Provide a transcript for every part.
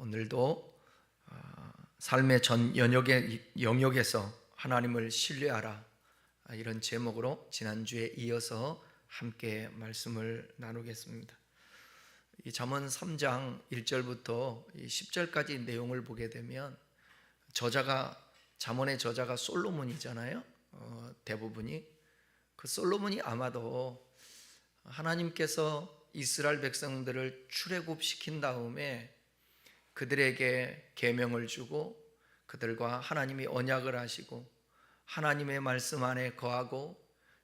오늘도 삶의 전 영역에서 하나님을 신뢰하라, 이런 제목으로 지난주에 이어서 함께 말씀을 나누겠습니다. 이 잠언 3장 1절부터 10절까지 내용을 보게 되면 잠언의 저자가 솔로몬이잖아요. 대부분이 그 솔로몬이 아마도 하나님께서 이스라엘 백성들을 출애굽시킨 다음에 그들에게 계명을 주고 그들과 하나님이 언약을 하시고 하나님의 말씀 안에 거하고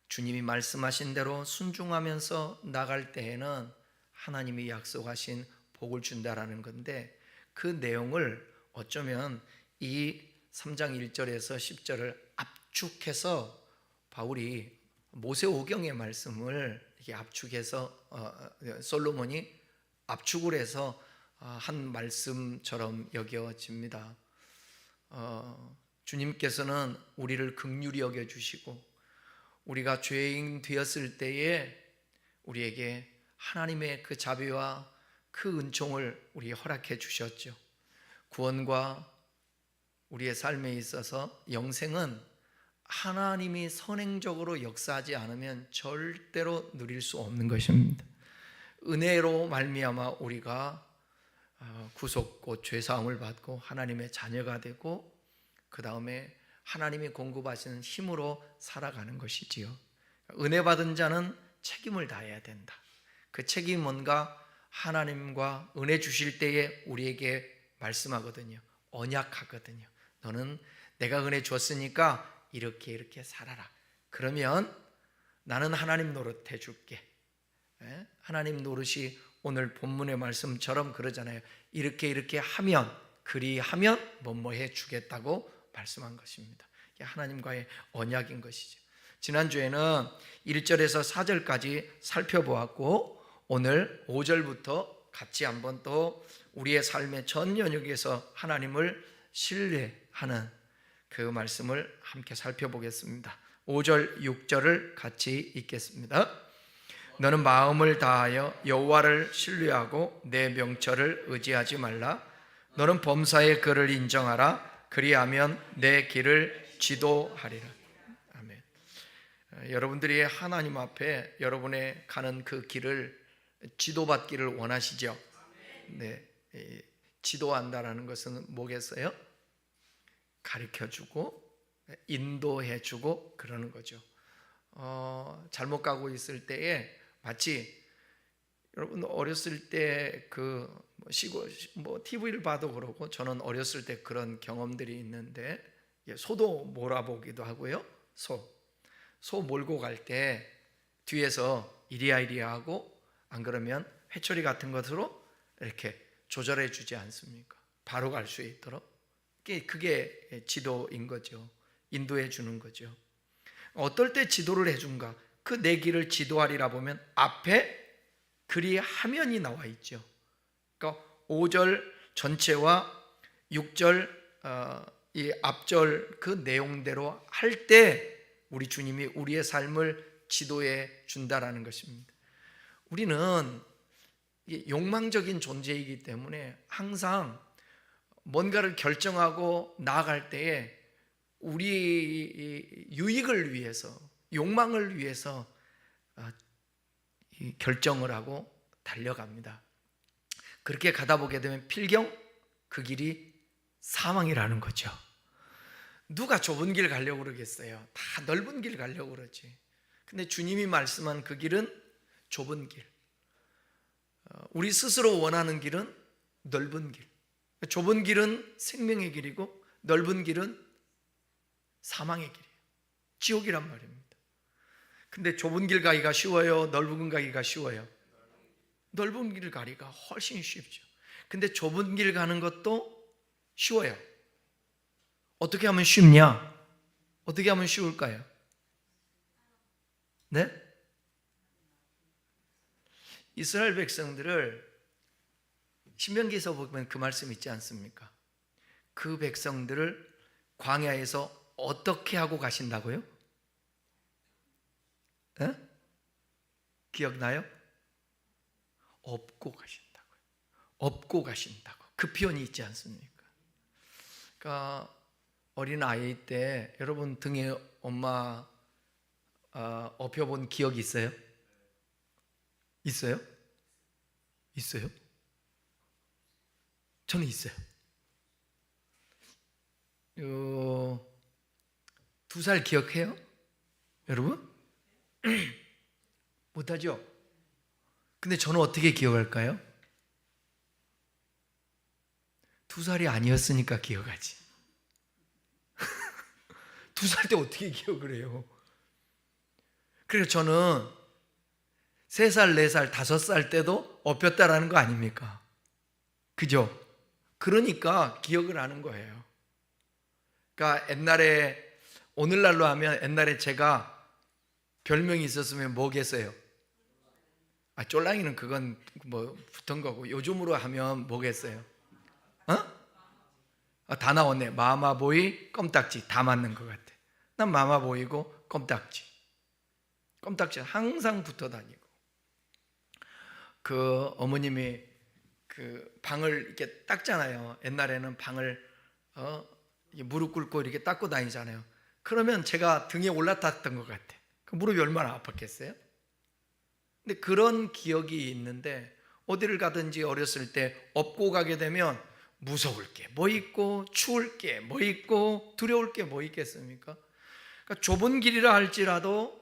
주님이 말씀하신 대로 순종하면서 나갈 때에는 하나님이 약속하신 복을 준다라는 건데, 그 내용을 어쩌면 이 3장 1절에서 10절을 압축해서 바울이 모세오경의 말씀을 이렇게 압축해서 솔로몬이 압축을 해서 한 말씀처럼 여겨집니다. 주님께서는 우리를 긍휼히 여겨주시고 우리가 죄인 되었을 때에 우리에게 하나님의 그 자비와 그 은총을 우리에게 허락해 주셨죠. 구원과 우리의 삶에 있어서 영생은 하나님이 선행적으로 역사하지 않으면 절대로 누릴 수 없는 것입니다. 은혜로 말미암아 우리가 구속, 죄사함을 받고 하나님의 자녀가 되고 그 다음에 하나님이 공급하시는 힘으로 살아가는 것이지요. 은혜 받은 자는 책임을 다해야 된다. 그 책임이 뭔가? 하나님과 은혜 주실 때에 우리에게 말씀하거든요. 언약하거든요. 너는 내가 은혜 줬으니까 이렇게 살아라. 그러면 나는 하나님 노릇 해줄게. 하나님 노릇이 오늘 본문의 말씀처럼 그러잖아요. 이렇게 하면, 그리하면 뭐뭐 해주겠다고 말씀한 것입니다. 이게 하나님과의 언약인 것이죠. 지난주에는 1절에서 4절까지 살펴보았고 오늘 5절부터 같이 한번 또 우리의 삶의 전 영역에서 하나님을 신뢰하는 그 말씀을 함께 살펴보겠습니다. 5절, 6절을 같이 읽겠습니다. 너는 마음을 다하여 여호와를 신뢰하고 내 명철을 의지하지 말라. 너는 범사의 그를 인정하라. 그리하면 내 길을 지도하리라. 아멘. 여러분들이 하나님 앞에 여러분의 가는 그 길을 지도받기를 원하시죠? 네. 지도한다라는 것은 뭐겠어요? 가르쳐주고 인도해주고 그러는 거죠. 잘못 가고 있을 때에 마치 여러분 어렸을 때 TV를 봐도 그러고 저는 어렸을 때 그런 경험들이 있는데, 소도 몰아보기도 하고요. 소 몰고 갈 때 뒤에서 이리야 하고 안 그러면 회초리 같은 것으로 이렇게 조절해 주지 않습니까? 바로 갈 수 있도록. 그게 지도인 거죠. 인도해 주는 거죠. 어떨 때 지도를 해준가? 그 내 길을 지도하리라 보면 앞에 그리하면이 나와 있죠. 그러니까 5절 전체와 6절 이 앞절 그 내용대로 할 때 우리 주님이 우리의 삶을 지도해 준다라는 것입니다. 우리는 욕망적인 존재이기 때문에 항상 뭔가를 결정하고 나아갈 때에 우리 유익을 위해서, 욕망을 위해서 결정을 하고 달려갑니다. 그렇게 가다 보게 되면 필경 그 길이 사망이라는 거죠. 누가 좁은 길 가려고 그러겠어요? 다 넓은 길 가려고 그러지. 근데 주님이 말씀한 그 길은 좁은 길. 우리 스스로 원하는 길은 넓은 길. 좁은 길은 생명의 길이고 넓은 길은 사망의 길이에요. 지옥이란 말입니다. 근데 좁은 길 가기가 쉬워요? 넓은 길 가기가 쉬워요? 넓은 길 가기가 훨씬 쉽죠. 근데 좁은 길 가는 것도 쉬워요. 어떻게 하면 쉽냐? 어떻게 하면 쉬울까요? 네? 이스라엘 백성들을 신명기에서 보면 그 말씀 있지 않습니까? 그 백성들을 광야에서 어떻게 하고 가신다고요? 기억나요? 업고 가신다고요. 업고 가신다고. 그 표현이 있지 않습니까? 그러니까 어린 아이 때 여러분 등에 엄마 업혀본 기억이 있어요? 있어요? 있어요? 저는 있어요. 2살 기억해요? 여러분? 못하죠? 근데 저는 어떻게 기억할까요? 2살이 아니었으니까 기억하지. 2살 때 어떻게 기억을 해요? 그래서 저는 3살, 4살, 5살 때도 업혔다라는 거 아닙니까? 그죠? 그러니까 기억을 하는 거예요. 그러니까 옛날에, 오늘날로 하면 옛날에 제가 별명이 있었으면 뭐겠어요? 쫄랑이는 그건 뭐 붙은 거고, 요즘으로 하면 뭐겠어요? 다 나왔네. 마마보이, 껌딱지 다 맞는 것 같아. 난 마마보이고 껌딱지. 껌딱지 항상 붙어 다니고. 그 어머님이 그 방을 이렇게 닦잖아요. 옛날에는 방을 무릎 꿇고 이렇게 닦고 다니잖아요. 그러면 제가 등에 올라탔던 것 같아. 그 무릎이 얼마나 아팠겠어요? 근데 그런 기억이 있는데, 어디를 가든지 어렸을 때 업고 가게 되면 무서울 게 뭐 있고 추울 게 뭐 있고 두려울 게 뭐 있겠습니까? 그러니까 좁은 길이라 할지라도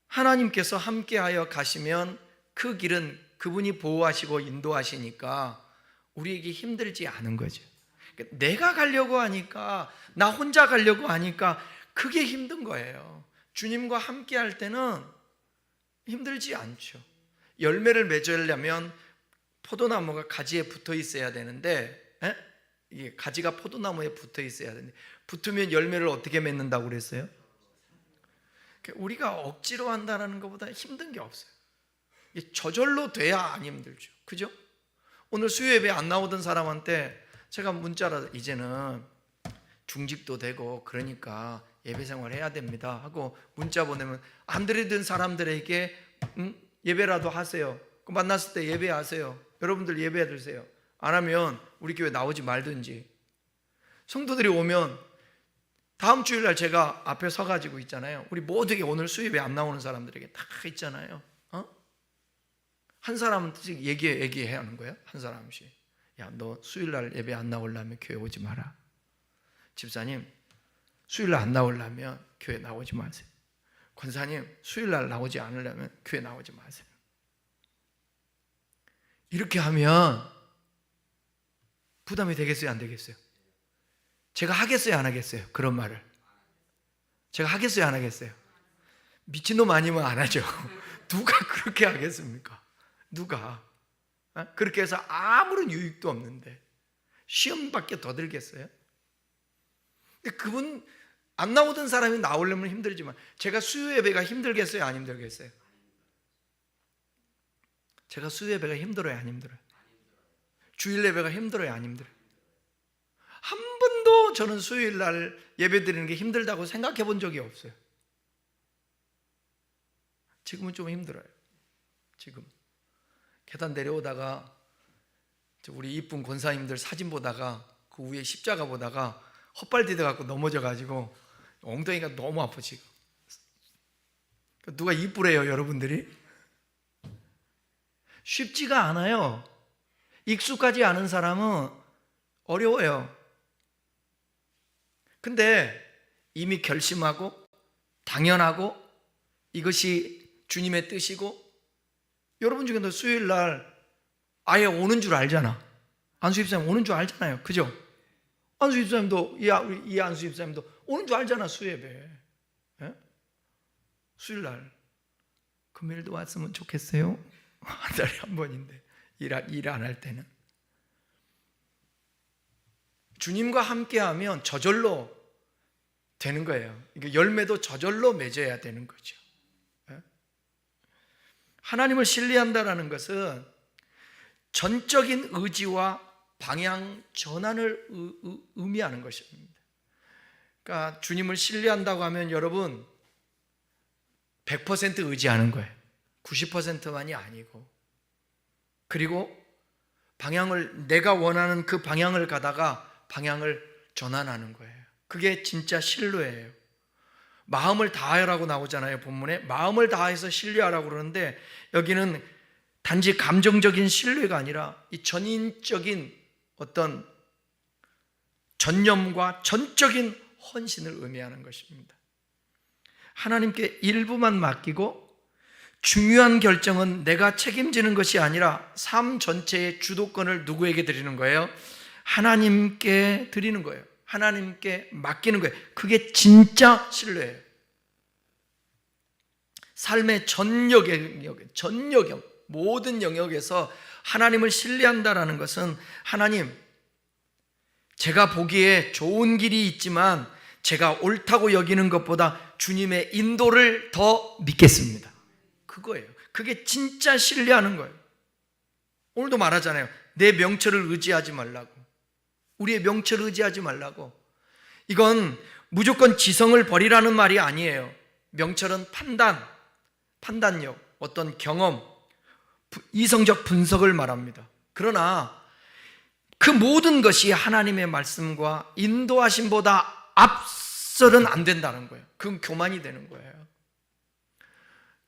하나님께서 함께하여 가시면 그 길은 그분이 보호하시고 인도하시니까 우리에게 힘들지 않은 거죠. 그러니까 내가 가려고 하니까, 나 혼자 가려고 하니까 그게 힘든 거예요. 주님과 함께할 때는 힘들지 않죠. 열매를 맺으려면 포도나무가 가지에 붙어 있어야 되는데, 이게 가지가 포도나무에 붙어 있어야 되는데, 붙으면 열매를 어떻게 맺는다고 그랬어요? 우리가 억지로 한다는 것보다 힘든 게 없어요. 저절로 돼야 안 힘들죠. 그죠? 오늘 수요 예배 안 나오던 사람한테 제가 문자로 이제는 중직도 되고 그러니까 예배 생활 해야 됩니다 하고 문자 보내면, 안 들이던 사람들에게 예배라도 하세요. 만났을 때 예배하세요. 여러분들 예배 드세요. 안 하면 우리 교회 나오지 말든지. 성도들이 오면 다음 주일날 제가 앞에 서가지고 있잖아요. 우리 모두에게 오늘 수요예배 안 나오는 사람들에게 다 있잖아요. 한 사람씩 얘기해야 하는 거예요. 한 사람씩. 야, 너 수요일날 예배 안 나오려면 교회 오지 마라. 집사님, 수요일날 안 나오려면 교회 나오지 마세요. 권사님, 수요일날 나오지 않으려면 교회 나오지 마세요. 이렇게 하면 부담이 되겠어요, 안 되겠어요? 제가 하겠어요, 안 하겠어요? 그런 말을 제가 하겠어요, 안 하겠어요? 미친놈 아니면 안 하죠. 누가 그렇게 하겠습니까? 누가? 그렇게 해서 아무런 유익도 없는데 시험밖에 더 들겠어요? 근데 그분 안 나오던 사람이 나오려면 힘들지만, 제가 수요 예배가 힘들겠어요, 안 힘들겠어요? 제가 수요 예배가 힘들어요, 안 힘들어요? 주일 예배가 힘들어요, 안 힘들어요? 한 번도 저는 수요일 날 예배 드리는 게 힘들다고 생각해 본 적이 없어요. 지금은 좀 힘들어요. 지금 계단 내려오다가 우리 이쁜 권사님들 사진 보다가 그 위에 십자가 보다가 헛발 디뎌갖고 넘어져가지고 엉덩이가 너무 아파 지금. 누가 이쁘래요, 여러분들이? 쉽지가 않아요. 익숙하지 않은 사람은 어려워요. 근데 이미 결심하고 당연하고 이것이 주님의 뜻이고, 여러분 중에도 수요일 날 아예 오는 줄 알잖아. 안수 집사님 오는 줄 알잖아요. 그죠? 안수 집사님도, 이 안수 집사님도 오는 줄 알잖아, 수예배. 예? 수요일 날 금요일도 왔으면 좋겠어요. 한 달에 한 번인데 일 안 할 때는. 주님과 함께하면 저절로 되는 거예요. 열매도 저절로 맺어야 되는 거죠. 하나님을 신뢰한다는 것은 전적인 의지와 방향 전환을 의미하는 것입니다. 그러니까 주님을 신뢰한다고 하면 여러분 100% 의지하는 거예요. 90%만이 아니고, 그리고 내가 원하는 그 방향을 가다가 방향을 전환하는 거예요. 그게 진짜 신뢰예요. 마음을 다하라고 나오잖아요, 본문에. 마음을 다해서 신뢰하라고 그러는데 여기는 단지 감정적인 신뢰가 아니라 이 전인적인 어떤 전념과 전적인 헌신을 의미하는 것입니다. 하나님께 일부만 맡기고 중요한 결정은 내가 책임지는 것이 아니라 삶 전체의 주도권을 누구에게 드리는 거예요? 하나님께 드리는 거예요. 하나님께 맡기는 거예요. 그게 진짜 신뢰예요. 삶의 전 영역, 모든 영역에서 하나님을 신뢰한다는 것은 하나님, 제가 보기에 좋은 길이 있지만 제가 옳다고 여기는 것보다 주님의 인도를 더 믿겠습니다. 그거예요. 그게 진짜 신뢰하는 거예요. 오늘도 말하잖아요. 내 명철을 의지하지 말라고. 우리의 명철을 의지하지 말라고. 이건 무조건 지성을 버리라는 말이 아니에요. 명철은 판단력, 어떤 경험, 이성적 분석을 말합니다. 그러나 그 모든 것이 하나님의 말씀과 인도하심보다 앞서는 안 된다는 거예요. 그건 교만이 되는 거예요.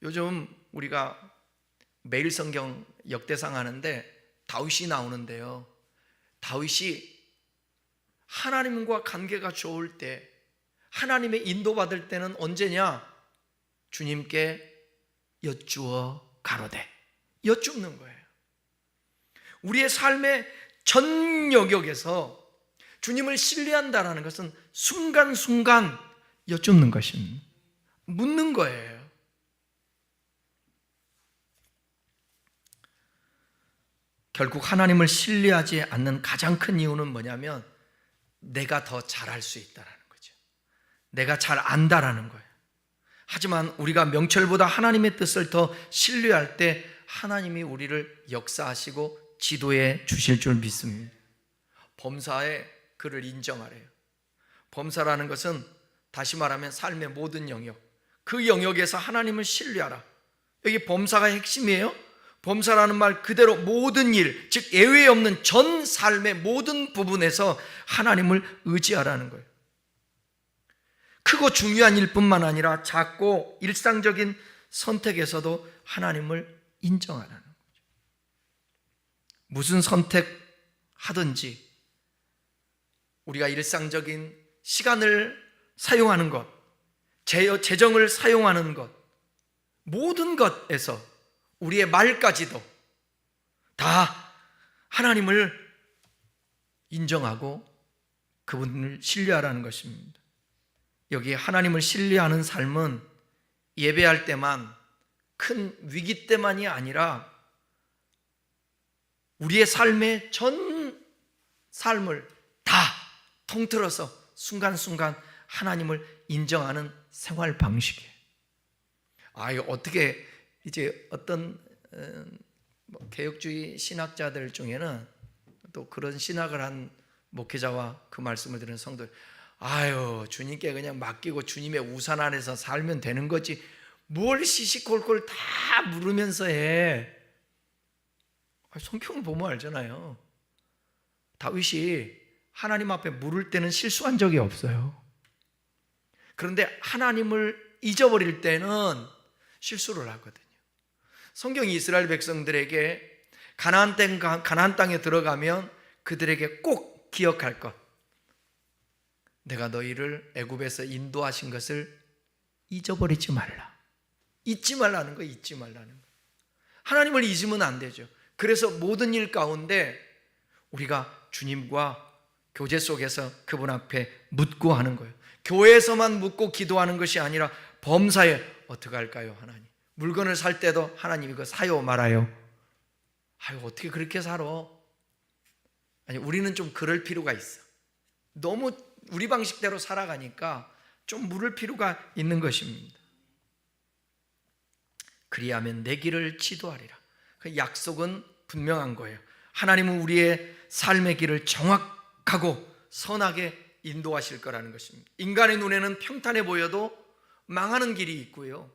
요즘 우리가 매일 성경 역대상 하는데 다윗이 나오는데요. 다윗이 하나님과 관계가 좋을 때, 하나님의 인도받을 때는 언제냐? 주님께 여쭈어 가로되, 여쭙는 거예요. 우리의 삶의 전 영역에서 주님을 신뢰한다는 것은 순간순간 여쭙는 것입니다. 묻는 거예요. 결국 하나님을 신뢰하지 않는 가장 큰 이유는 뭐냐면 내가 더 잘할 수 있다는 거죠. 내가 잘 안다라는 거예요. 하지만 우리가 명철보다 하나님의 뜻을 더 신뢰할 때 하나님이 우리를 역사하시고 지도해 주실 줄 믿습니다. 범사에 그를 인정하래요. 범사라는 것은 다시 말하면 삶의 모든 영역, 그 영역에서 하나님을 신뢰하라. 여기 범사가 핵심이에요. 범사라는 말 그대로 모든 일, 즉 예외 없는 전 삶의 모든 부분에서 하나님을 의지하라는 거예요. 크고 중요한 일뿐만 아니라 작고 일상적인 선택에서도 하나님을 인정하라는 거죠. 무슨 선택하든지 우리가 일상적인 시간을 사용하는 것, 재정을 사용하는 것, 모든 것에서 우리의 말까지도 다 하나님을 인정하고 그분을 신뢰하라는 것입니다. 여기 하나님을 신뢰하는 삶은 예배할 때만, 큰 위기 때만이 아니라 우리의 삶의 전 삶을 다 통틀어서 순간순간 하나님을 인정하는 생활 방식이에요. 이거 어떻게 이제 어떤 개혁주의 신학자들 중에는 또 그런 신학을 한 목회자와 그 말씀을 들은 성도들, 주님께 그냥 맡기고 주님의 우산 안에서 살면 되는 거지 뭘 시시콜콜 다 물으면서 해. 성경을 보면 알잖아요. 다윗이 하나님 앞에 물을 때는 실수한 적이 없어요. 그런데 하나님을 잊어버릴 때는 실수를 하거든요. 성경이 이스라엘 백성들에게 가나안 땅에 들어가면 그들에게 꼭 기억할 것, 내가 너희를 애굽에서 인도하신 것을 잊어버리지 말라. 잊지 말라는 거, 잊지 말라는 거. 하나님을 잊으면 안 되죠. 그래서 모든 일 가운데 우리가 주님과 교제 속에서 그분 앞에 묻고 하는 거예요. 교회에서만 묻고 기도하는 것이 아니라 범사에 어떻게 할까요, 하나님? 물건을 살 때도 하나님 이거 사요 말아요? 어떻게 그렇게 살아? 아니, 우리는 좀 그럴 필요가 있어. 너무 우리 방식대로 살아가니까 좀 물을 필요가 있는 것입니다. 그리하면 내 길을 지도하리라. 그 약속은 분명한 거예요. 하나님은 우리의 삶의 길을 정확하고 선하게 인도하실 거라는 것입니다. 인간의 눈에는 평탄해 보여도 망하는 길이 있고요,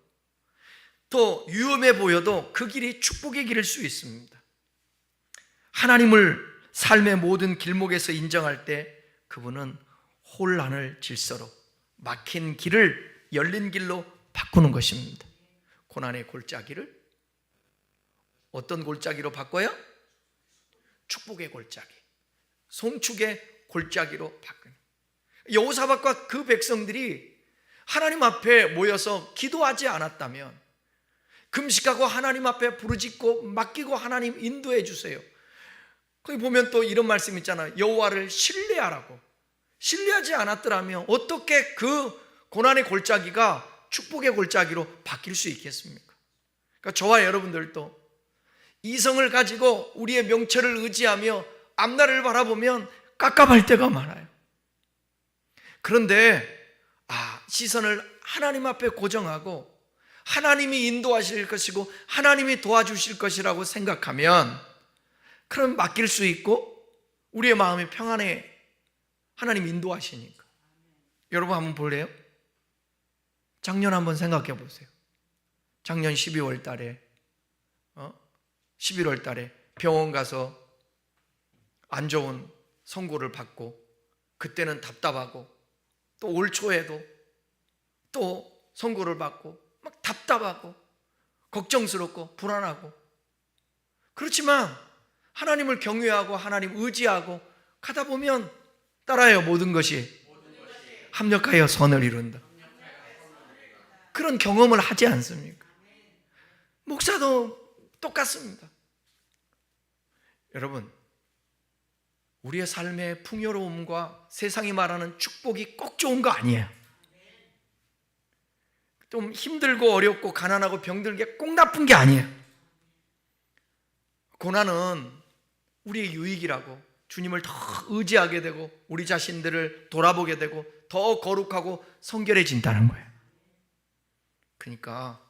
또 위험해 보여도 그 길이 축복의 길일 수 있습니다. 하나님을 삶의 모든 길목에서 인정할 때 그분은 혼란을 질서로, 막힌 길을 열린 길로 바꾸는 것입니다. 고난의 골짜기를 어떤 골짜기로 바꿔요? 축복의 골짜기, 송축의 골짜기로 바꾸는. 여호사밧과 그 백성들이 하나님 앞에 모여서 기도하지 않았다면, 금식하고 하나님 앞에 부르짖고 맡기고 하나님 인도해 주세요. 거기 보면 또 이런 말씀 있잖아요. 여호와를 신뢰하라고. 신뢰하지 않았더라면 어떻게 그 고난의 골짜기가 축복의 골짜기로 바뀔 수 있겠습니까? 그러니까 저와 여러분들도 이성을 가지고 우리의 명철을 의지하며 앞날을 바라보면 깝깝할 때가 많아요. 그런데 시선을 하나님 앞에 고정하고 하나님이 인도하실 것이고 하나님이 도와주실 것이라고 생각하면, 그럼 맡길 수 있고 우리의 마음이 평안해. 하나님 인도하시니까. 여러분 한번 볼래요? 작년 한번 생각해 보세요. 작년 12월 달에 11월 달에 병원 가서 안 좋은 선고를 받고, 그때는 답답하고, 또 올 초에도 또 선고를 받고 막 답답하고 걱정스럽고 불안하고, 그렇지만 하나님을 경외하고 하나님 의지하고 가다 보면 따라요, 모든 것이 합력하여 선을 이룬다. 그런 경험을 하지 않습니까? 목사도 똑같습니다. 여러분, 우리의 삶의 풍요로움과 세상이 말하는 축복이 꼭 좋은 거 아니에요. 좀 힘들고 어렵고 가난하고 병든 게 꼭 나쁜 게 아니에요. 고난은 우리의 유익이라고, 주님을 더 의지하게 되고 우리 자신들을 돌아보게 되고 더 거룩하고 성결해진다는 거예요. 그러니까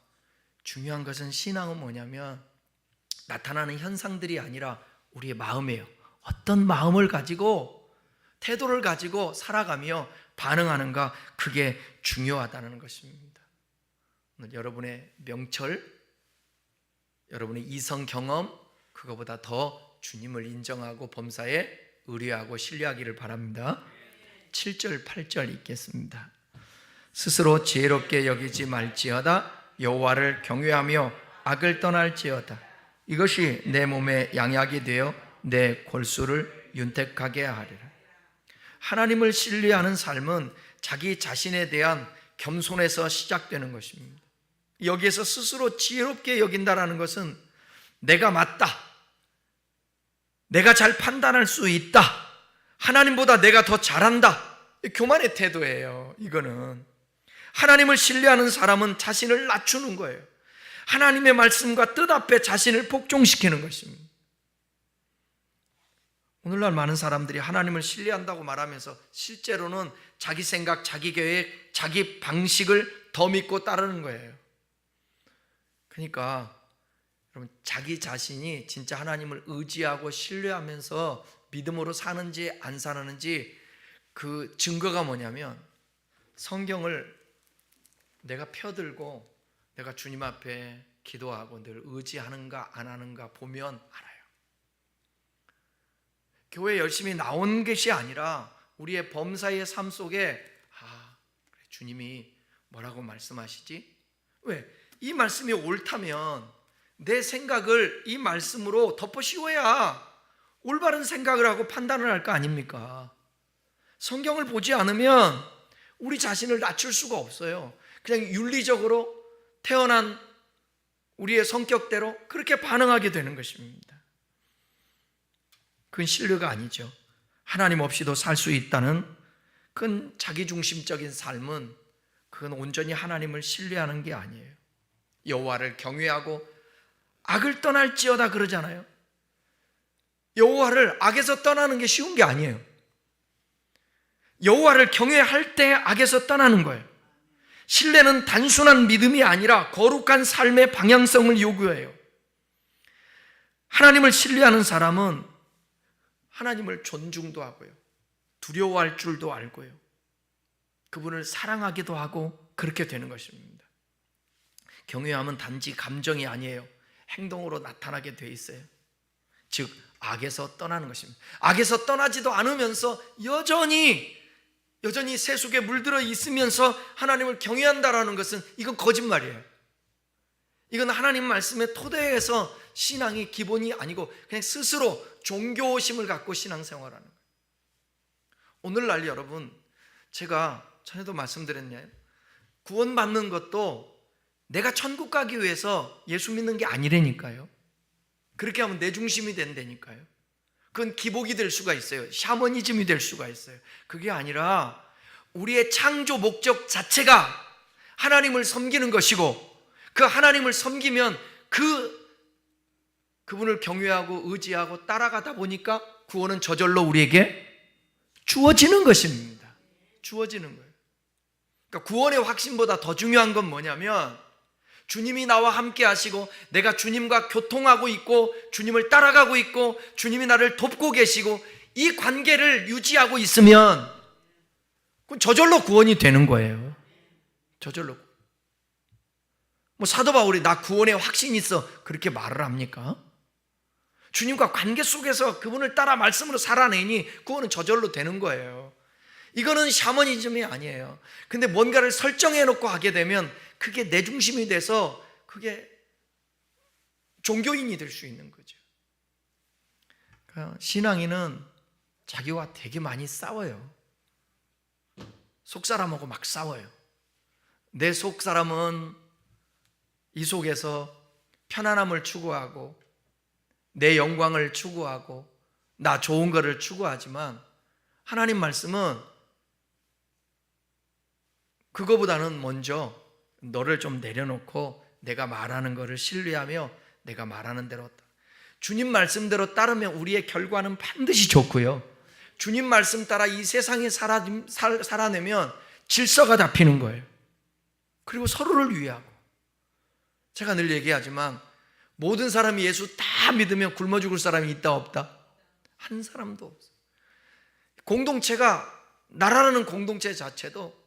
중요한 것은, 신앙은 뭐냐면 나타나는 현상들이 아니라 우리의 마음이에요. 어떤 마음을 가지고, 태도를 가지고 살아가며 반응하는가, 그게 중요하다는 것입니다. 오늘 여러분의 명철, 여러분의 이성 경험, 그거보다 더 주님을 인정하고 범사에 의뢰하고 신뢰하기를 바랍니다. 7절 8절 읽겠습니다. 스스로 지혜롭게 여기지 말지어다. 여호와를 경외하며 악을 떠날지어다. 이것이 내 몸에 양약이 되어 내 골수를 윤택하게 하리라. 하나님을 신뢰하는 삶은 자기 자신에 대한 겸손에서 시작되는 것입니다. 여기에서 스스로 지혜롭게 여긴다라는 것은 내가 맞다, 내가 잘 판단할 수 있다, 하나님보다 내가 더 잘한다, 교만의 태도예요. 이거는 하나님을 신뢰하는 사람은 자신을 낮추는 거예요. 하나님의 말씀과 뜻 앞에 자신을 복종시키는 것입니다. 오늘날 많은 사람들이 하나님을 신뢰한다고 말하면서 실제로는 자기 생각, 자기 계획, 자기 방식을 더 믿고 따르는 거예요. 그러니까 여러분, 자기 자신이 진짜 하나님을 의지하고 신뢰하면서 믿음으로 사는지 안 사는지 그 증거가 뭐냐면, 성경을 내가 펴들고 내가 주님 앞에 기도하고 늘 의지하는가 안 하는가 보면 알아요. 교회 열심히 나온 것이 아니라 우리의 범사의 삶 속에 주님이 뭐라고 말씀하시지? 왜? 이 말씀이 옳다면 내 생각을 이 말씀으로 덮어 씌워야 올바른 생각을 하고 판단을 할 거 아닙니까? 성경을 보지 않으면 우리 자신을 낮출 수가 없어요. 그냥 윤리적으로 태어난 우리의 성격대로 그렇게 반응하게 되는 것입니다. 그건 신뢰가 아니죠. 하나님 없이도 살 수 있다는 그건 자기중심적인 삶은, 그건 온전히 하나님을 신뢰하는 게 아니에요. 여호와를 경외하고 악을 떠날지어다 그러잖아요. 여호와를 악에서 떠나는 게 쉬운 게 아니에요. 여호와를 경외할 때 악에서 떠나는 거예요. 신뢰는 단순한 믿음이 아니라 거룩한 삶의 방향성을 요구해요. 하나님을 신뢰하는 사람은 하나님을 존중도 하고요, 두려워할 줄도 알고요, 그분을 사랑하기도 하고 그렇게 되는 것입니다. 경외함은 단지 감정이 아니에요. 행동으로 나타나게 돼 있어요. 즉 악에서 떠나는 것입니다. 악에서 떠나지도 않으면서 여전히 세속에 물들어 있으면서 하나님을 경외한다라는 것은 이건 거짓말이에요. 이건 하나님 말씀의 토대에서 신앙이 기본이 아니고 그냥 스스로 종교심을 갖고 신앙생활하는 거예요. 오늘날 여러분, 제가 전에도 말씀드렸나요? 구원받는 것도 내가 천국 가기 위해서 예수 믿는 게 아니라니까요. 그렇게 하면 내 중심이 된다니까요. 그건 기복이 될 수가 있어요. 샤머니즘이 될 수가 있어요. 그게 아니라 우리의 창조 목적 자체가 하나님을 섬기는 것이고, 그 하나님을 섬기면 그분을 경외하고 의지하고 따라가다 보니까 구원은 저절로 우리에게 주어지는 것입니다. 주어지는 거예요. 그러니까 구원의 확신보다 더 중요한 건 뭐냐면, 주님이 나와 함께 하시고 내가 주님과 교통하고 있고 주님을 따라가고 있고 주님이 나를 돕고 계시고 이 관계를 유지하고 있으면 그건 저절로 구원이 되는 거예요. 저절로. 뭐 사도 바울이 나 구원의 확신이 있어 그렇게 말을 합니까? 주님과 관계 속에서 그분을 따라 말씀으로 살아내니 구원은 저절로 되는 거예요. 이거는 샤머니즘이 아니에요. 근데 뭔가를 설정해 놓고 하게 되면 그게 내 중심이 돼서 그게 종교인이 될 수 있는 거죠. 그러니까 신앙인은 자기와 되게 많이 싸워요. 속사람하고 막 싸워요. 내 속사람은 이 속에서 편안함을 추구하고 내 영광을 추구하고 나 좋은 거를 추구하지만 하나님 말씀은 그거보다는 먼저 너를 좀 내려놓고 내가 말하는 거를 신뢰하며 내가 말하는 대로 주님 말씀대로 따르면 우리의 결과는 반드시 좋고요, 주님 말씀 따라 이 세상에 살아내면 질서가 잡히는 거예요. 그리고 서로를 위하고, 제가 늘 얘기하지만 모든 사람이 예수 다 믿으면 굶어 죽을 사람이 있다 없다? 한 사람도 없어요. 공동체가, 나라라는 공동체 자체도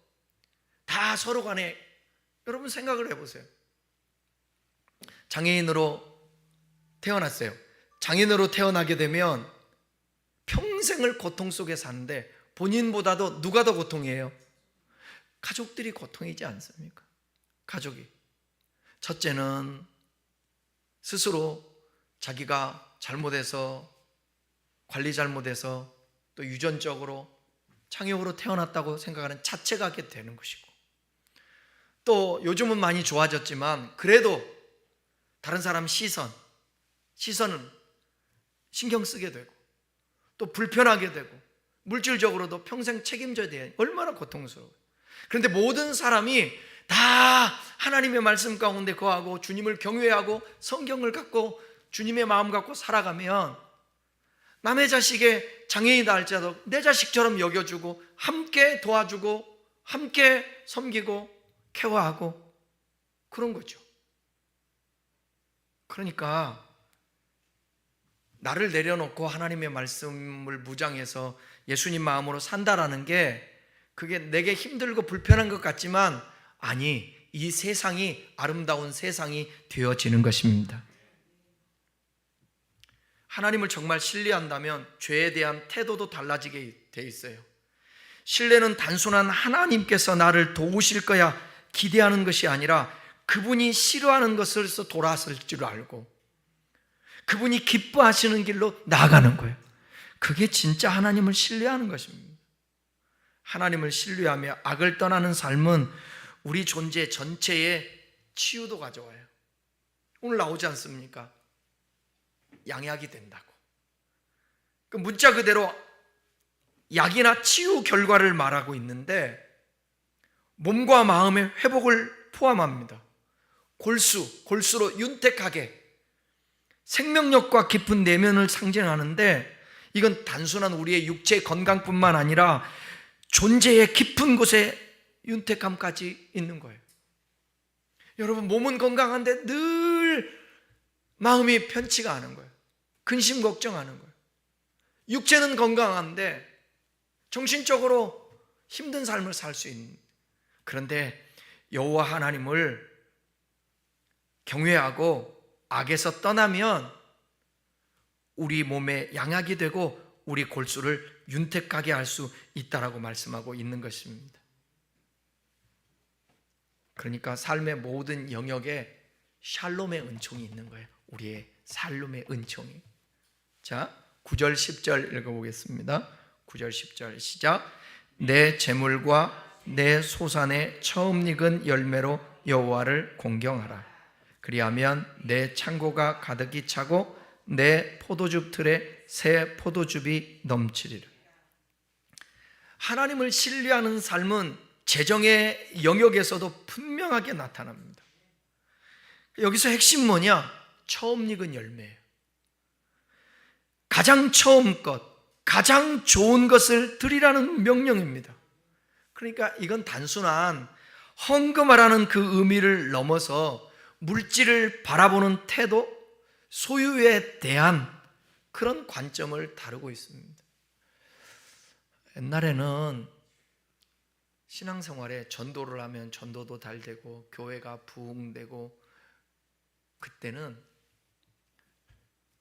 다 서로 간에, 여러분 생각을 해보세요. 장애인으로 태어났어요. 장애인으로 태어나게 되면 평생을 고통 속에 사는데 본인보다도 누가 더 고통이에요? 가족들이 고통이지 않습니까? 가족이. 첫째는 스스로 자기가 잘못해서, 관리 잘못해서 또 유전적으로 창역으로 태어났다고 생각하는 자체가 하게 되는 것이고, 또 요즘은 많이 좋아졌지만 그래도 다른 사람 시선은 신경 쓰게 되고 또 불편하게 되고 물질적으로도 평생 책임져야 돼요. 얼마나 고통스러워요. 그런데 모든 사람이 다 하나님의 말씀 가운데 거하고 주님을 경외하고 성경을 갖고 주님의 마음 갖고 살아가면 남의 자식의 장애인이다 할지라도 내 자식처럼 여겨주고 함께 도와주고 함께 섬기고 케어하고 그런 거죠. 그러니까 나를 내려놓고 하나님의 말씀을 무장해서 예수님 마음으로 산다라는 게, 그게 내게 힘들고 불편한 것 같지만 아니, 이 세상이 아름다운 세상이 되어지는 것입니다. 하나님을 정말 신뢰한다면 죄에 대한 태도도 달라지게 돼 있어요. 신뢰는 단순한 하나님께서 나를 도우실 거야 기대하는 것이 아니라 그분이 싫어하는 것에서 돌아설 줄 알고 그분이 기뻐하시는 길로 나아가는 거예요. 그게 진짜 하나님을 신뢰하는 것입니다. 하나님을 신뢰하며 악을 떠나는 삶은 우리 존재 전체에 치유도 가져와요. 오늘 나오지 않습니까? 양약이 된다고. 그 문자 그대로 약이나 치유 결과를 말하고 있는데 몸과 마음의 회복을 포함합니다. 골수로 윤택하게 생명력과 깊은 내면을 상징하는데, 이건 단순한 우리의 육체 건강뿐만 아니라 존재의 깊은 곳에 윤택함까지 있는 거예요. 여러분, 몸은 건강한데 늘 마음이 편치가 않은 거예요. 근심 걱정하는 거예요. 육체는 건강한데 정신적으로 힘든 삶을 살 수 있는. 그런데 여호와 하나님을 경외하고 악에서 떠나면 우리 몸에 양약이 되고 우리 골수를 윤택하게 할 수 있다라고 말씀하고 있는 것입니다. 그러니까 삶의 모든 영역에 샬롬의 은총이 있는 거예요. 우리의 샬롬의 은총이. 자, 9절 10절 읽어보겠습니다. 9절 10절 시작. 내 재물과 내 소산의 처음 익은 열매로 여호와를 공경하라. 그리하면 내 창고가 가득히 차고 내 포도즙 틀에 새 포도즙이 넘치리라. 하나님을 신뢰하는 삶은 재정의 영역에서도 분명하게 나타납니다. 여기서 핵심 뭐냐? 처음 익은 열매예요. 가장 처음 것, 가장 좋은 것을 드리라는 명령입니다. 그러니까 이건 단순한 헌금하라는 그 의미를 넘어서 물질을 바라보는 태도, 소유에 대한 그런 관점을 다루고 있습니다. 옛날에는 신앙생활에 전도를 하면 전도도 잘 되고 교회가 부흥되고, 그때는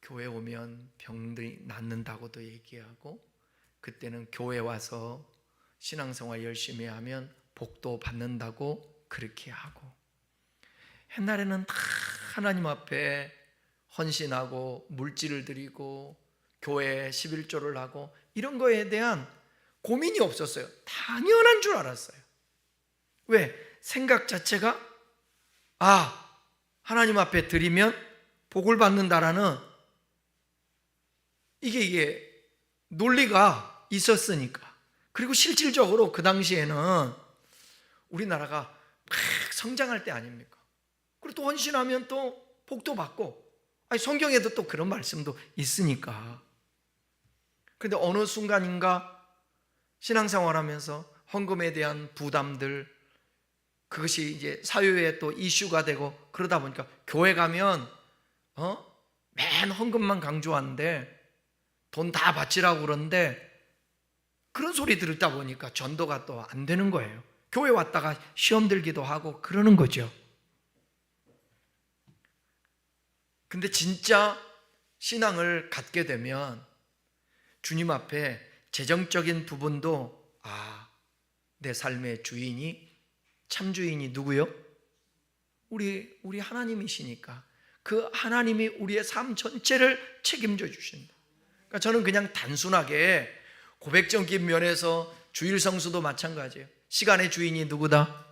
교회 오면 병들이 낫는다고도 얘기하고, 그때는 교회 와서 신앙생활 열심히 하면 복도 받는다고 그렇게 하고, 옛날에는 다 하나님 앞에 헌신하고 물질을 드리고 교회에 11조를 하고 이런 거에 대한 고민이 없었어요. 당연한 줄 알았어요. 왜? 생각 자체가 하나님 앞에 드리면 복을 받는다라는 이게 논리가 있었으니까. 그리고 실질적으로 그 당시에는 우리나라가 막 성장할 때 아닙니까? 그리고 또 헌신하면 또 복도 받고, 성경에도 또 그런 말씀도 있으니까. 그런데 어느 순간인가 신앙생활하면서 헌금에 대한 부담들, 그것이 이제 사회에 또 이슈가 되고, 그러다 보니까 교회 가면 맨 헌금만 강조하는데 돈 다 바치라고 그러는데, 그런 소리 들었다 보니까 전도가 또 안 되는 거예요. 교회 왔다가 시험 들기도 하고 그러는 거죠. 근데 진짜 신앙을 갖게 되면 주님 앞에 재정적인 부분도 내 삶의 주인이, 참 주인이 누구요? 우리 하나님이시니까 그 하나님이 우리의 삶 전체를 책임져 주신다. 그러니까 저는 그냥 단순하게 고백적인 면에서 주일 성수도 마찬가지예요. 시간의 주인이 누구다?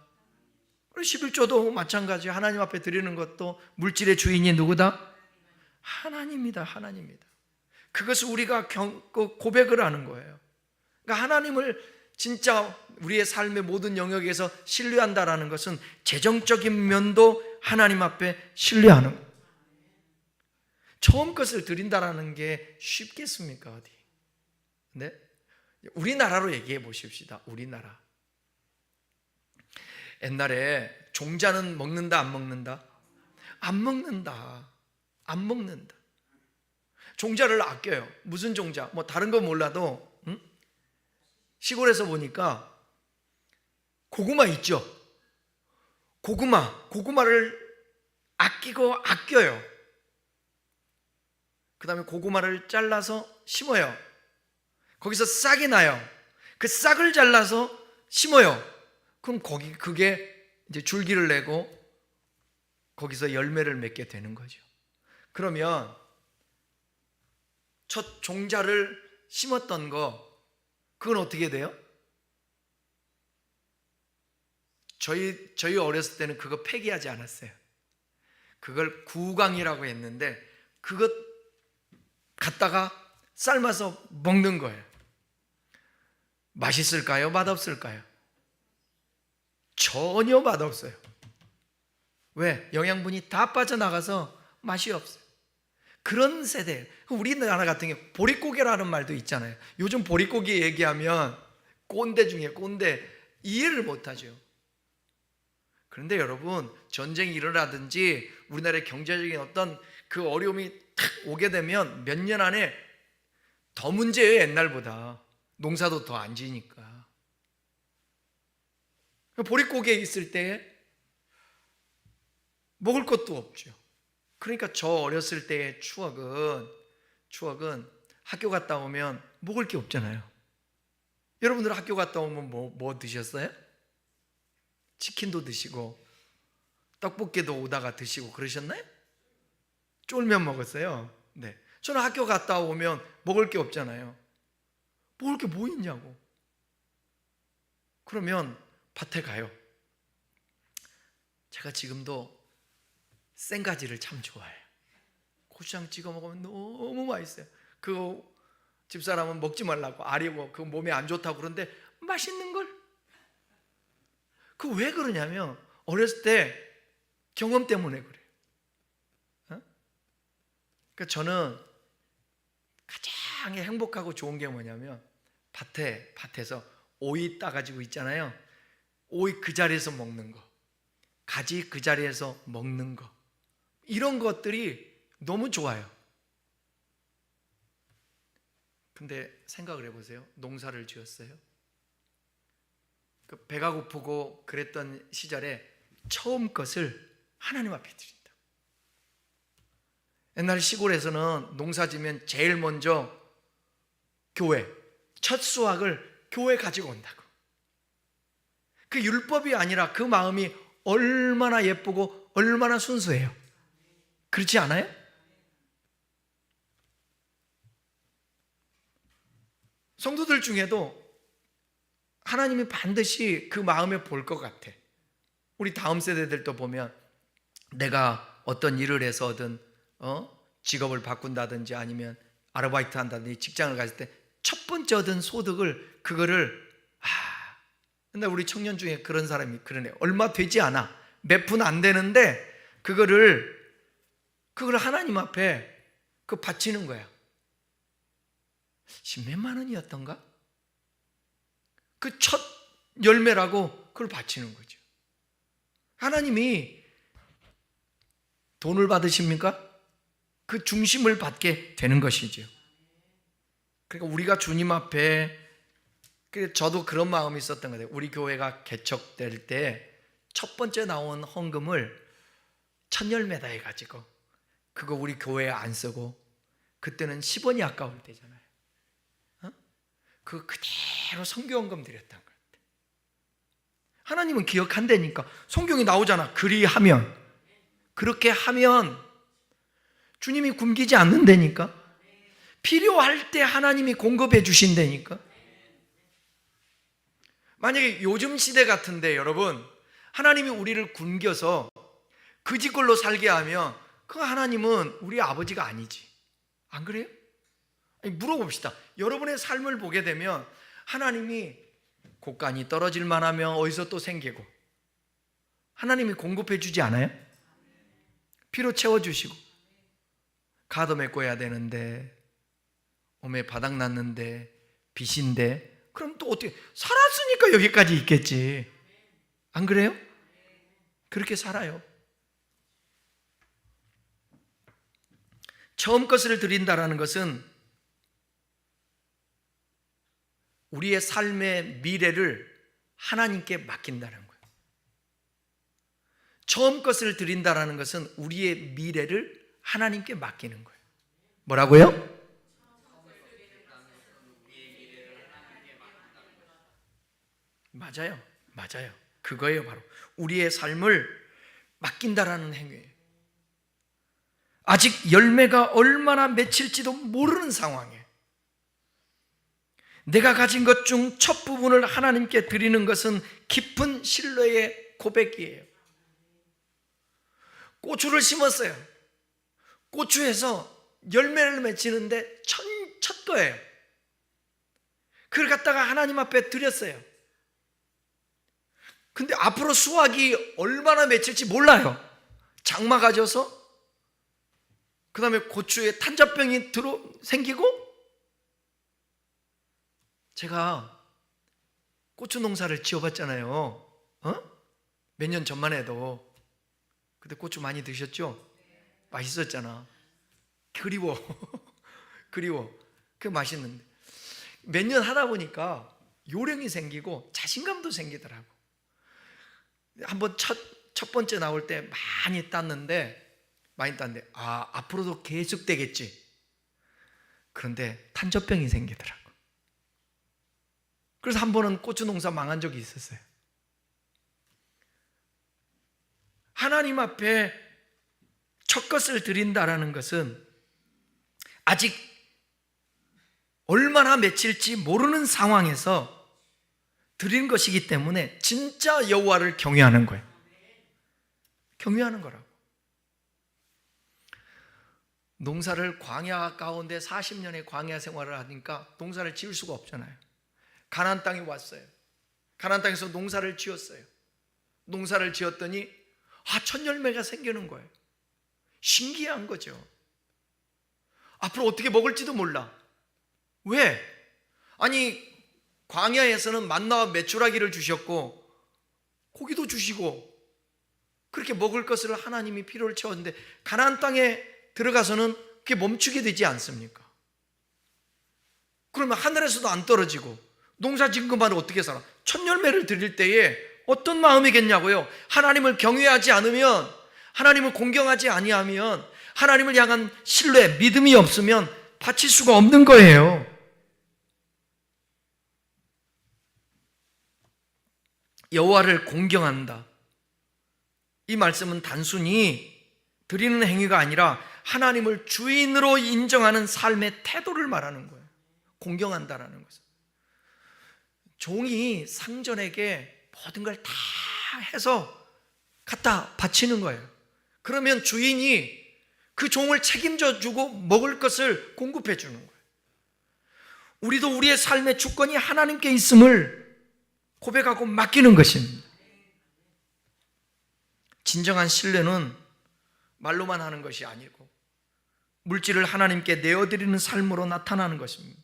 11조도 마찬가지예요. 하나님 앞에 드리는 것도 물질의 주인이 누구다? 하나님이다. 하나님이다. 그것을 우리가 고백을 하는 거예요. 그러니까 하나님을 진짜 우리의 삶의 모든 영역에서 신뢰한다라는 것은 재정적인 면도 하나님 앞에 신뢰하는 거예요. 처음 것을 드린다라는 게 쉽겠습니까? 어디? 네? 우리나라로 얘기해 보십시다. 우리나라. 옛날에 종자는 먹는다, 안 먹는다? 안 먹는다. 안 먹는다. 종자를 아껴요. 무슨 종자? 다른 건 몰라도 시골에서 보니까 고구마 있죠? 고구마를 아끼고 아껴요. 그 다음에 고구마를 잘라서 심어요. 거기서 싹이 나요. 그 싹을 잘라서 심어요. 그럼 그게 이제 줄기를 내고 거기서 열매를 맺게 되는 거죠. 그러면 첫 종자를 심었던 그건 어떻게 돼요? 저희 어렸을 때는 그거 폐기하지 않았어요. 그걸 구강이라고 했는데 그것 갖다가 삶아서 먹는 거예요. 맛있을까요? 맛없을까요? 전혀 맛없어요. 왜? 영양분이 다 빠져나가서 맛이 없어요. 그런 세대. 우리나라 같은 경우 보릿고개라는 말도 있잖아요. 요즘 보릿고개 얘기하면 꼰대 중에 꼰대, 이해를 못하죠. 그런데 여러분, 전쟁이 일어나든지 우리나라의 경제적인 어떤 그 어려움이 탁 오게 되면 몇 년 안에 더 문제예요. 옛날보다 농사도 더 안 지니까. 보릿고개에 있을 때 먹을 것도 없죠. 그러니까 저 어렸을 때의 추억은 추억은 학교 갔다 오면 먹을 게 없잖아요. 여러분들 학교 갔다 오면 뭐 드셨어요? 치킨도 드시고 떡볶이도 오다가 드시고 그러셨나요? 쫄면 먹었어요. 네. 저는 학교 갔다 오면 먹을 게 없잖아요. 먹을 게 뭐 있냐고. 그러면 밭에 가요. 제가 지금도 생가지를 참 좋아해요. 고추장 찍어 먹으면 너무 맛있어요. 그 집사람은 먹지 말라고, 아리고 그 몸에 안 좋다고 그러는데 맛있는 걸. 그 왜 그러냐면 어렸을 때 경험 때문에 그래요. 그러니까 저는 가장 행복하고 좋은 게 뭐냐면 밭에서 오이 따가지고 있잖아요. 오이 그 자리에서 먹는 거, 가지 그 자리에서 먹는 거, 이런 것들이 너무 좋아요. 근데 생각을 해보세요. 농사를 지었어요. 배가 고프고 그랬던 시절에 처음 것을 하나님 앞에 드린다. 옛날 시골에서는 농사 지면 제일 먼저 교회, 첫 수확을 교회 가지고 온다고. 그 율법이 아니라 그 마음이 얼마나 예쁘고 얼마나 순수해요. 그렇지 않아요? 성도들 중에도 하나님이 반드시 그 마음에 볼 것 같아. 우리 다음 세대들도 보면 내가 어떤 일을 해서든 직업을 바꾼다든지 아니면 아르바이트 한다든지 직장을 갔을 때 첫 번째 얻은 소득을 그거를 근데 우리 청년 중에 그런 사람이 그러네. 얼마 되지 않아. 몇 푼 안 되는데 그걸 하나님 앞에 바치는 거야. 십몇만 원이었던가? 그 첫 열매라고 그걸 바치는 거죠. 하나님이 돈을 받으십니까? 그 중심을 받게 되는 것이죠. 그러니까 우리가 주님 앞에, 저도 그런 마음이 있었던 거예요. 우리 교회가 개척될 때 첫 번째 나온 헌금을 첫 열매다 해가지고 그거 우리 교회에 안 쓰고, 그때는 10원이 아까울 때잖아요. 그거 그대로 선교헌금 드렸던 거예요. 하나님은 기억한다니까. 성경이 나오잖아. 그리하면, 그렇게 하면 주님이 굶기지 않는다니까. 필요할 때 하나님이 공급해 주신다니까. 만약에 요즘 시대 같은데 여러분, 하나님이 우리를 굶겨서 그 짓걸로 살게 하면 그 하나님은 우리 아버지가 아니지. 안 그래요? 아니, 물어봅시다. 여러분의 삶을 보게 되면 하나님이 곡간이 떨어질 만하면 어디서 또 생기고, 하나님이 공급해 주지 않아요? 피로 채워주시고, 가도 메꿔야 되는데, 몸에 바닥 났는데, 빚인데, 그럼 또 어떻게, 살았으니까 여기까지 있겠지. 안 그래요? 그렇게 살아요. 처음 것을 드린다라는 것은 우리의 삶의 미래를 하나님께 맡긴다는 거예요. 처음 것을 드린다라는 것은 우리의 미래를 하나님께 맡기는 거예요. 뭐라고요? 맞아요. 맞아요. 그거예요. 바로 우리의 삶을 맡긴다라는 행위예요. 아직 열매가 얼마나 맺힐지도 모르는 상황에 내가 가진 것 중 첫 부분을 하나님께 드리는 것은 깊은 신뢰의 고백이에요. 고추를 심었어요. 고추에서 열매를 맺히는데 첫 거예요. 그걸 갖다가 하나님 앞에 드렸어요. 근데 앞으로 수확이 얼마나 맺힐지 몰라요. 장마 가져서 그 다음에 고추에 탄저병이 생기고, 제가 고추 농사를 지어봤잖아요. 몇 년 전만 해도. 그때 고추 많이 드셨죠? 맛있었잖아. 그리워. 그 맛있는데 몇 년 하다 보니까 요령이 생기고 자신감도 생기더라고. 한번 첫 번째 나올 때 많이 땄는데 앞으로도 계속 되겠지. 그런데 탄저병이 생기더라고. 그래서 한 번은 고추 농사 망한 적이 있었어요. 하나님 앞에 첫 것을 드린다라는 것은 아직 얼마나 맺힐지 모르는 상황에서 드리는 것이기 때문에 진짜 여호와를 경외하는 거예요. 경외하는 거라고. 농사를 광야 가운데 40년의 광야 생활을 하니까 농사를 지을 수가 없잖아요. 가나안 땅에 왔어요. 가나안 땅에서 농사를 지었어요. 농사를 지었더니 첫 열매가 생기는 거예요. 신기한 거죠. 앞으로 어떻게 먹을지도 몰라. 왜? 아니, 광야에서는 만나와 메추라기를 주셨고 고기도 주시고 그렇게 먹을 것을 하나님이 필요를 채웠는데 가나안 땅에 들어가서는 그게 멈추게 되지 않습니까? 그러면 하늘에서도 안 떨어지고 농사 지은 것만으로 어떻게 살아? 첫 열매를 드릴 때에 어떤 마음이겠냐고요? 하나님을 경외하지 않으면, 하나님을 공경하지 아니하면, 하나님을 향한 신뢰, 믿음이 없으면 바칠 수가 없는 거예요. 여호와를 공경한다. 이 말씀은 단순히 드리는 행위가 아니라 하나님을 주인으로 인정하는 삶의 태도를 말하는 거예요. 공경한다라는 것은. 종이 상전에게 모든 걸 다 해서 갖다 바치는 거예요. 그러면 주인이 그 종을 책임져 주고 먹을 것을 공급해 주는 거예요. 우리도 우리의 삶의 주권이 하나님께 있음을 고백하고 맡기는 것입니다. 진정한 신뢰는 말로만 하는 것이 아니고 물질을 하나님께 내어드리는 삶으로 나타나는 것입니다.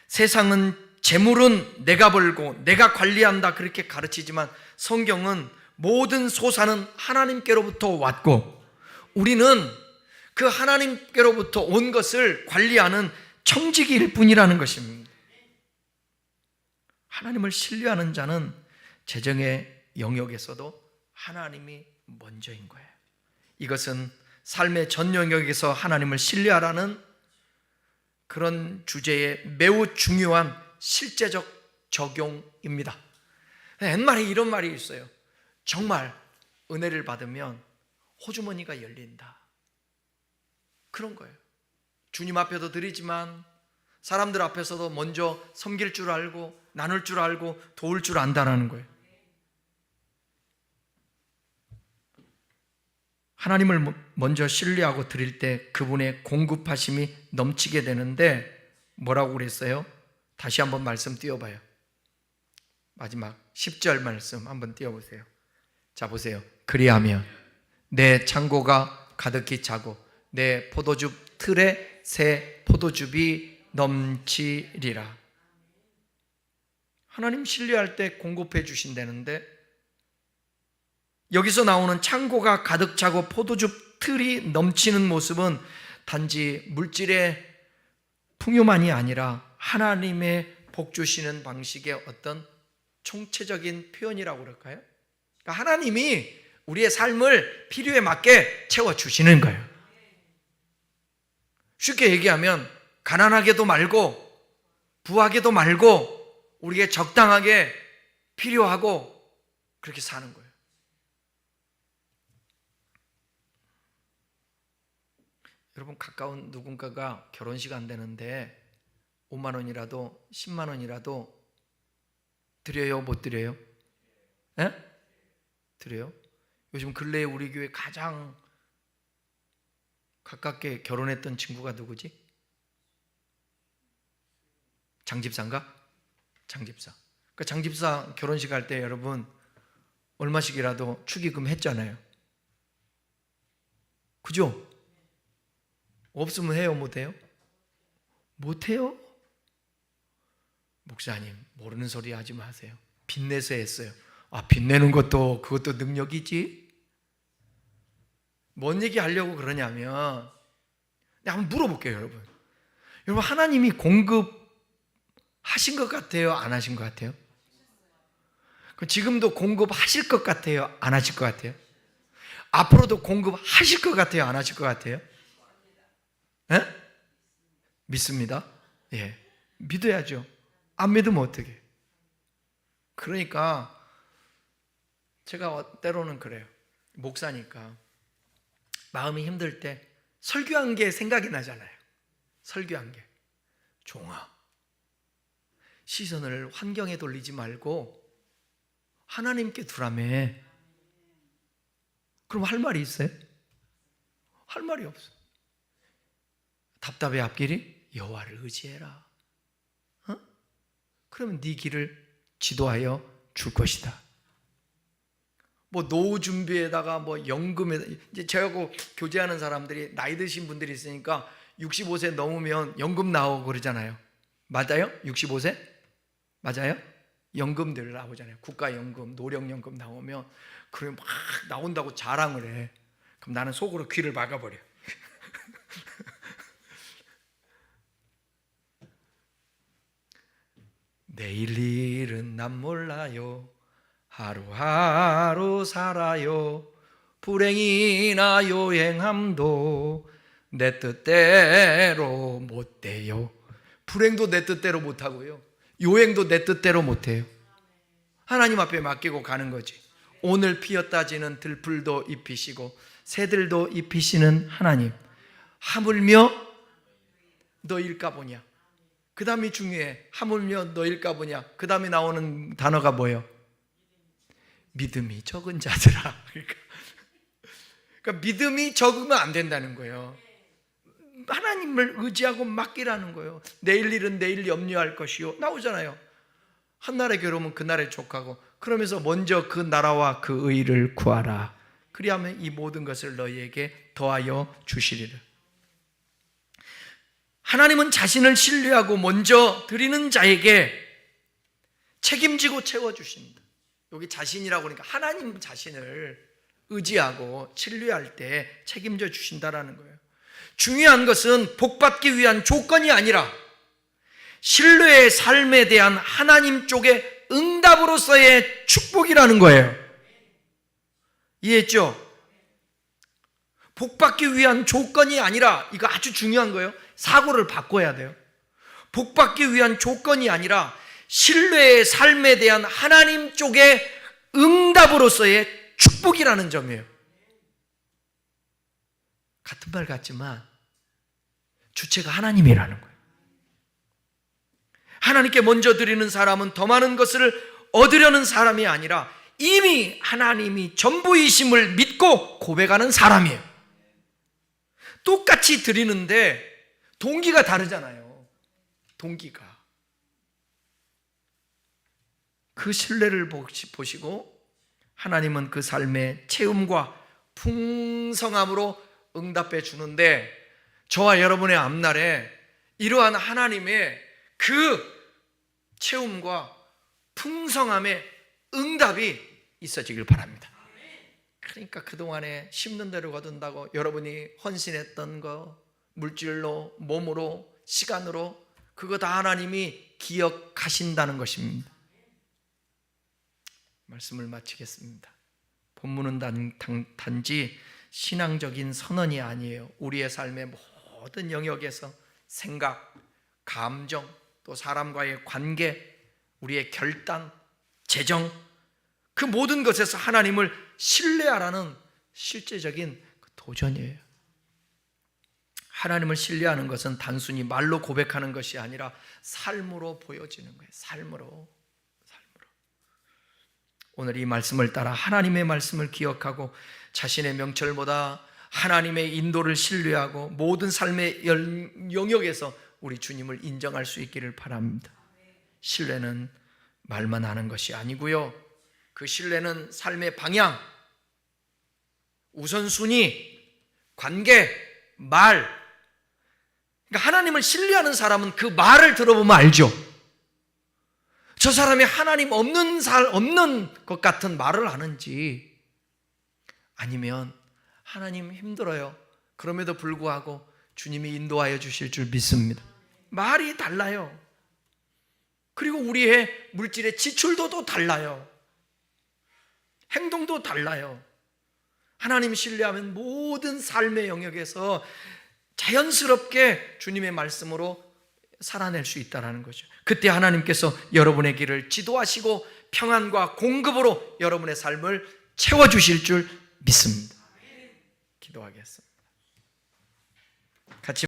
세상은 재물은 내가 벌고 내가 관리한다 그렇게 가르치지만 성경은 모든 소산은 하나님께로부터 왔고 우리는 그 하나님께로부터 온 것을 관리하는 청지기일 뿐이라는 것입니다. 하나님을 신뢰하는 자는 재정의 영역에서도 하나님이 먼저인 거예요. 이것은 삶의 전 영역에서 하나님을 신뢰하라는 그런 주제의 매우 중요한 실제적 적용입니다. 옛말에 이런 말이 있어요. 정말 은혜를 받으면 호주머니가 열린다. 그런 거예요. 주님 앞에도 드리지만 사람들 앞에서도 먼저 섬길 줄 알고 나눌 줄 알고 도울 줄 안다는 거예요. 하나님을 먼저 신뢰하고 드릴 때 그분의 공급하심이 넘치게 되는데 뭐라고 그랬어요? 다시 한번 말씀 띄워봐요. 마지막 10절 말씀 한번 띄워보세요. 자, 보세요. 그리하면 내 창고가 가득히 차고 내 포도즙 틀에 새 포도즙이 넘치리라. 하나님 신뢰할 때 공급해 주신다는데 여기서 나오는 창고가 가득 차고 포도즙 틀이 넘치는 모습은 단지 물질의 풍요만이 아니라 하나님의 복 주시는 방식의 어떤 총체적인 표현이라고 그럴까요? 그러니까 하나님이 우리의 삶을 필요에 맞게 채워주시는 거예요. 쉽게 얘기하면 가난하게도 말고 부하게도 말고 우리에게 적당하게 필요하고 그렇게 사는 거예요. 여러분, 가까운 누군가가 결혼식 안 되는데 5만 원이라도 10만 원이라도 드려요? 못 드려요? 에? 드려요? 요즘 근래에 우리 교회 가장 가깝게 결혼했던 친구가 누구지? 장집사인가? 장집사. 그 장집사 결혼식 할 때 여러분 얼마씩이라도 축의금 했잖아요. 그죠? 없으면 해요? 못해요? 못해요? 목사님, 모르는 소리 하지 마세요. 빚내서 했어요. 빚내는 것도 그것도 능력이지? 뭔 얘기 하려고 그러냐면 한번 물어볼게요. 여러분 하나님이 공급하신 것 같아요? 안 하신 것 같아요? 지금도 공급하실 것 같아요? 안 하실 것 같아요? 앞으로도 공급하실 것 같아요? 안 하실 것 같아요? 에? 믿습니다. 예, 믿어야죠. 안 믿으면 어떡해. 그러니까 제가 때로는 그래요. 목사니까 마음이 힘들 때 설교한 게 생각이 나잖아요. 설교한 게. 종아, 시선을 환경에 돌리지 말고 하나님께 두라며. 그럼 할 말이 있어요? 할 말이 없어. 답답해 앞길이 여호와를 의지해라. 그러면 네 길을 지도하여 줄 것이다. 뭐 노후 준비에다가 뭐 연금에, 이제 저하고 교제하는 사람들이 나이 드신 분들이 있으니까 65세 넘으면 연금 나오고 그러잖아요. 맞아요? 65세? 맞아요? 연금들 나오잖아요. 국가연금, 노령연금 나오면 그러면 막 나온다고 자랑을 해. 그럼 나는 속으로 귀를 막아버려. 내일 일은 난 몰라요. 하루하루 살아요. 불행이나 요행함도 내 뜻대로 못 돼요. 불행도 내 뜻대로 못 하고요. 요행도 내 뜻대로 못 해요. 하나님 앞에 맡기고 가는 거지. 오늘 피었다 지는 들풀도 입히시고 새들도 입히시는 하나님. 하물며 너일까 보냐. 그 다음이 중요해. 하물며 너일까 보냐. 그 다음에 나오는 단어가 뭐예요? 믿음이 적은 자들아. 그러니까 믿음이 적으면 안 된다는 거예요. 하나님을 의지하고 맡기라는 거예요. 내일 일은 내일 염려할 것이요. 나오잖아요. 한날의 괴로움은 그날의 족하고, 그러면서 먼저 그 나라와 그 의를 구하라. 그리하면 이 모든 것을 너희에게 더하여 주시리라. 하나님은 자신을 신뢰하고 먼저 드리는 자에게 책임지고 채워주십니다. 여기 자신이라고 그러니까 하나님 자신을 의지하고 신뢰할 때 책임져 주신다라는 거예요. 중요한 것은 복받기 위한 조건이 아니라 신뢰의 삶에 대한 하나님 쪽의 응답으로서의 축복이라는 거예요. 이해했죠? 복받기 위한 조건이 아니라, 이거 아주 중요한 거예요. 사고를 바꿔야 돼요. 복받기 위한 조건이 아니라 신뢰의 삶에 대한 하나님 쪽의 응답으로서의 축복이라는 점이에요. 같은 말 같지만 주체가 하나님이라는 거예요. 하나님께 먼저 드리는 사람은 더 많은 것을 얻으려는 사람이 아니라 이미 하나님이 전부이심을 믿고 고백하는 사람이에요. 똑같이 드리는데 동기가 다르잖아요. 동기가. 그 신뢰를 보시고 하나님은 그 삶의 체험과 풍성함으로 응답해 주는데, 저와 여러분의 앞날에 이러한 하나님의 그 체험과 풍성함의 응답이 있어지길 바랍니다. 그러니까 그동안에 심는 대로 거둔다고 여러분이 헌신했던 거, 물질로, 몸으로, 시간으로, 그거 다 하나님이 기억하신다는 것입니다. 말씀을 마치겠습니다. 본문은 단지 신앙적인 선언이 아니에요. 우리의 삶의 모든 영역에서 생각, 감정, 또 사람과의 관계, 우리의 결단, 재정, 그 모든 것에서 하나님을 신뢰하라는 실제적인 도전이에요. 하나님을 신뢰하는 것은 단순히 말로 고백하는 것이 아니라 삶으로 보여지는 거예요. 삶으로. 오늘 이 말씀을 따라 하나님의 말씀을 기억하고 자신의 명철보다 하나님의 인도를 신뢰하고 모든 삶의 영역에서 우리 주님을 인정할 수 있기를 바랍니다. 신뢰는 말만 하는 것이 아니고요. 그 신뢰는 삶의 방향, 우선순위, 관계, 말. 그러니까 하나님을 신뢰하는 사람은 그 말을 들어보면 알죠. 저 사람이 하나님 없는 것 같은 말을 하는지, 아니면 하나님 힘들어요. 그럼에도 불구하고 주님이 인도하여 주실 줄 믿습니다. 말이 달라요. 그리고 우리의 물질의 지출도 또 달라요. 행동도 달라요. 하나님 신뢰하면 모든 삶의 영역에서 자연스럽게 주님의 말씀으로 살아낼 수 있다는 거죠. 그때 하나님께서 여러분의 길을 지도하시고 평안과 공급으로 여러분의 삶을 채워주실 줄 믿습니다. 기도하겠습니다. 같이